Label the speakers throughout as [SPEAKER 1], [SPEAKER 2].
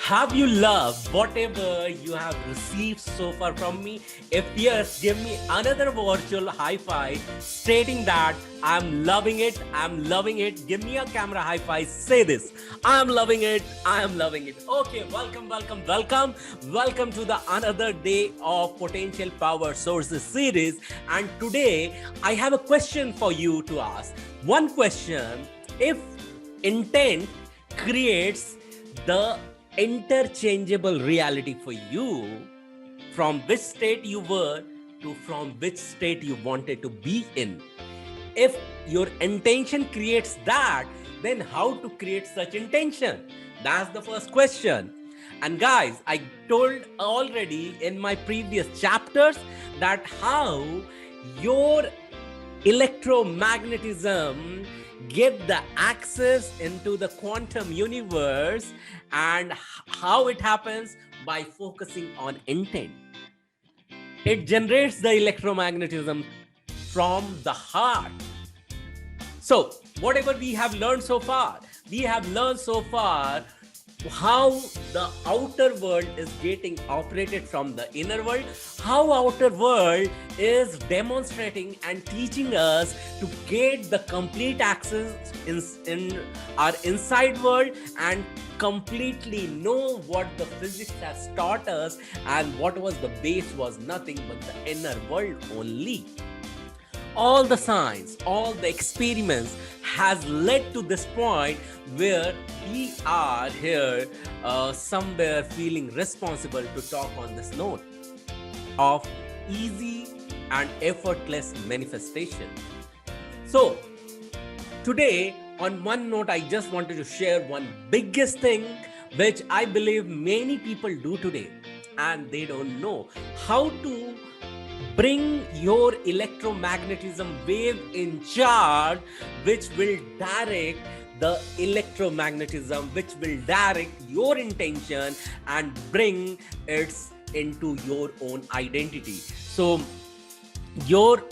[SPEAKER 1] Have you loved whatever you have received so far from me? If yes, give me another virtual high five stating that I'm loving it. I'm loving it. Give me a camera high five. Say this. I'm loving it. I am loving it. Okay, welcome to the another day of Potential Power Sources series. And today I have a question for you to ask. One question: if intent creates the interchangeable reality for you, from which state you were to from which state you wanted to be in. If your intention creates that, then how to create such intention? That's the first question. And guys, I told already in my previous chapters that how your electromagnetism give the access into the quantum universe, and how it happens by focusing on intent. It generates the electromagnetism from the heart. So whatever we have learned so far how the outer world is getting operated from the inner world, how outer world is demonstrating and teaching us to get the complete access in our inside world and completely know what the physics has taught us, and what was the base was nothing but the inner world only. All the science, all the experiments has led to this point where we are here somewhere feeling responsible to talk on this note of easy and effortless manifestation. So today, on one note, I just wanted to share one biggest thing which I believe many people do today, and they don't know how to bring your electromagnetism wave in charge, which will direct the electromagnetism, which will direct your intention and bring it into your own identity. So your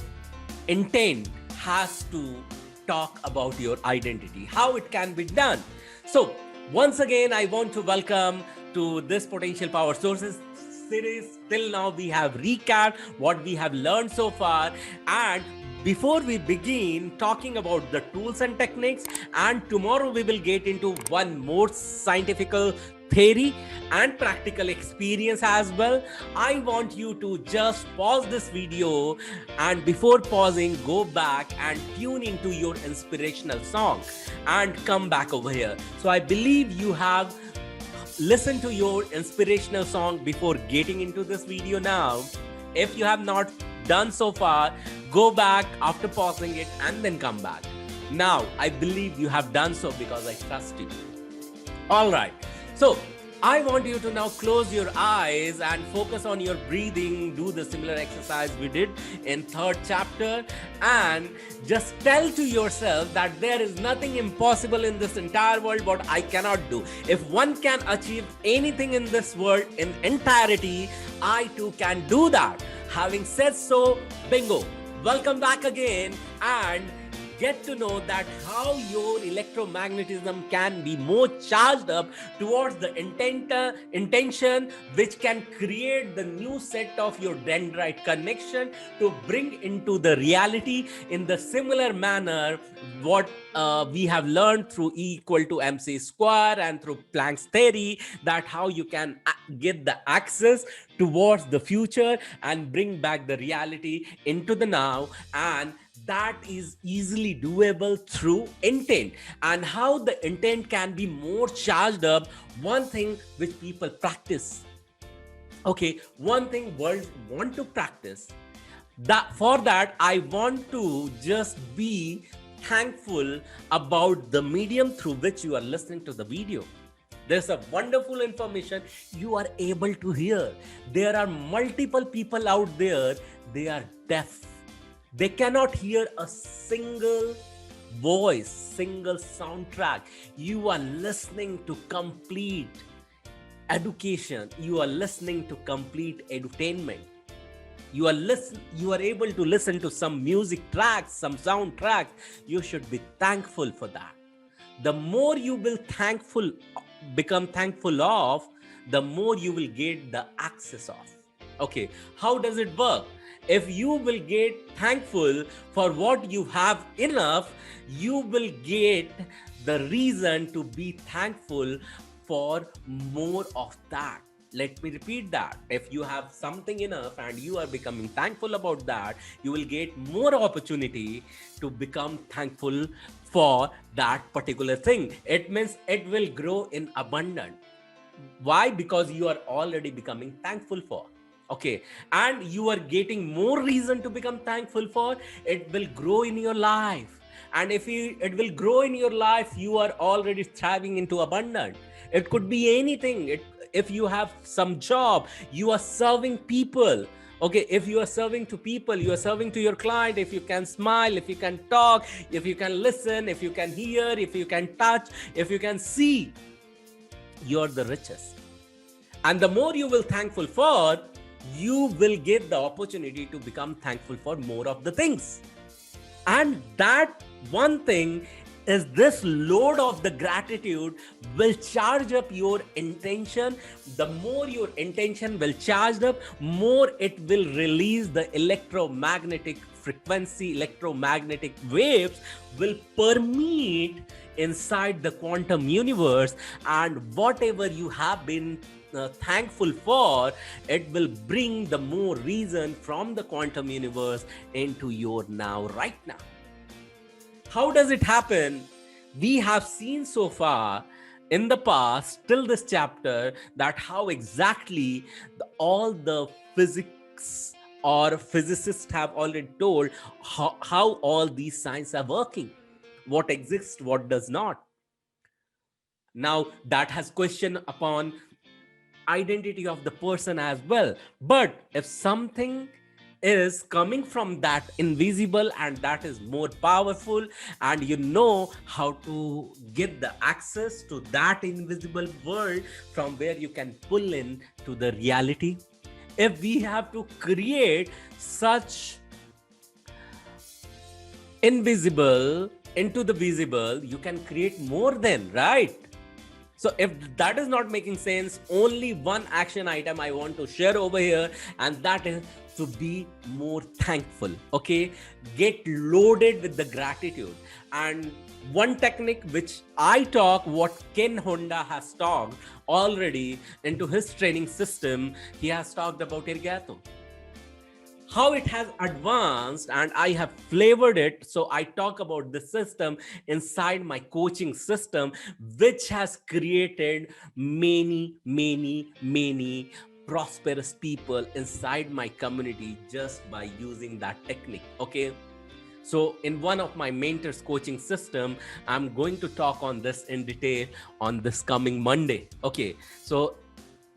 [SPEAKER 1] intent has to talk about your identity, how it can be done. So once again, I want to welcome to this Potential Power Sources series. Till now we have recapped what we have learned so far, and before we begin talking about the tools and techniques, and tomorrow we will get into one more scientific theory and practical experience as well, I want you to just pause this video, and before pausing, go back and tune into your inspirational song and come back over here. So I believe you have listen to your inspirational song before getting into this video now. If you have not done so far, go back after pausing it and then come back. Now, I believe you have done so because I trust you. All right. So I want you to now close your eyes and focus on your breathing. Do the similar exercise we did in third chapter, and just tell to yourself that there is nothing impossible in this entire world what I cannot do. If one can achieve anything in this world in entirety, I too can do that. Having said so, bingo. Welcome back again, and get to know that how your electromagnetism can be more charged up towards the intention, which can create the new set of your dendrite connection to bring into the reality in the similar manner what we have learned through E equal to mc square and through Planck's theory, that how you can get the access towards the future and bring back the reality into the now, and that is easily doable through intent. And how the intent can be more charged up, one thing which people practice, okay, one thing world want to practice, that for that I want to just be thankful about the medium through which you are listening to the video. There's a wonderful information you are able to hear. There are multiple people out there, they are deaf. They cannot hear a single voice, single soundtrack. You are listening to complete education. You are listening to complete edutainment. You are able to listen to some music tracks, some soundtracks. You should be thankful for that. The more you will become thankful of, the more you will get the access of. Okay, how does it work? If you will get thankful for what you have enough, you will get the reason to be thankful for more of that. Let me repeat that. If you have something enough and you are becoming thankful about that, you will get more opportunity to become thankful for that particular thing. It means it will grow in abundance. Why? Because you are already becoming thankful for. Okay, and you are getting more reason to become thankful for. It will grow in your life, and if it will grow in your life, you are already thriving into abundance. It could be anything. If you have some job, you are serving people. Okay, if you are serving to people, you are serving to your client. If you can smile, if you can talk, if you can listen, if you can hear, if you can touch, if you can see, you're the richest. And the more you will thankful for, you will get the opportunity to become thankful for more of the things. And that one thing is this load of the gratitude will charge up your intention. The more your intention will charge up, more it will release the electromagnetic frequency, electromagnetic waves will permeate inside the quantum universe, and whatever you have been thankful for, it will bring the more reason from the quantum universe into your now, right now. How does it happen? We have seen so far in the past till this chapter that how exactly all the physics or physicists have already told how all these science are working, what exists, what does not. Now that has question upon identity of the person as well. But if something is coming from that invisible and that is more powerful, and you know how to get the access to that invisible world from where you can pull in to the reality, if we have to create such invisible into the visible, you can create more than, right? So if that is not making sense, only one action item I want to share over here, and that is to be more thankful. Okay, get loaded with the gratitude. And one technique which I talk, what Ken Honda has talked already into his training system, he has talked about Irgato, how it has advanced, and I have flavored it. So I talk about the system inside my coaching system, which has created many prosperous people inside my community just by using that technique. Okay, so in one of my mentors coaching system, I'm going to talk on this in detail on this coming Monday. Okay, so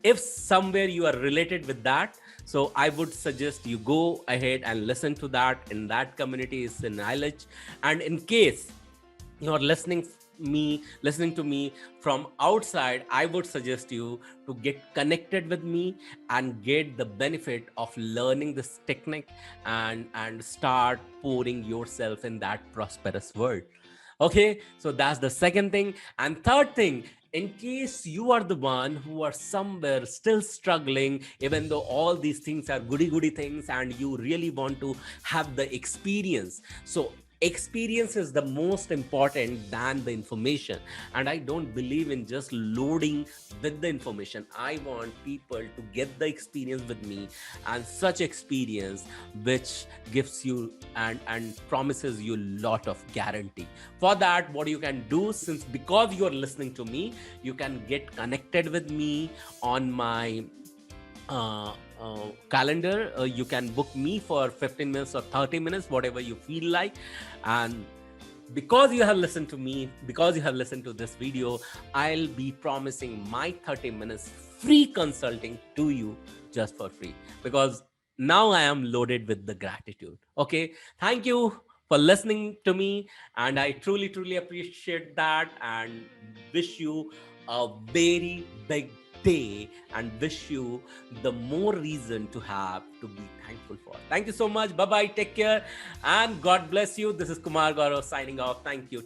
[SPEAKER 1] if somewhere you are related with that, so I would suggest you go ahead and listen to that. In that community is in knowledge. And in case you're listening to me from outside, I would suggest you to get connected with me and get the benefit of learning this technique and start pouring yourself in that prosperous world. Okay, so that's the second thing. And third thing, in case you are the one who are somewhere still struggling, even though all these things are goody things and you really want to have the experience. So experience is the most important than the information, and I don't believe in just loading with the information. I want people to get the experience with me, and such experience which gives you and promises you a lot of guarantee. For that, what you can do, since because you are listening to me, you can get connected with me on my calendar. You can book me for 15 minutes or 30 minutes, whatever you feel like. And because you have listened to me, because you have listened to this video, I'll be promising my 30 minutes free consulting to you just for free, because now I am loaded with the gratitude. Okay, thank you for listening to me, and I truly appreciate that, and wish you a very big day, and wish you the more reason to have to be thankful for. Thank you so much. Bye bye, take care, and God bless you. This is Kumar Gaurav signing off. Thank you.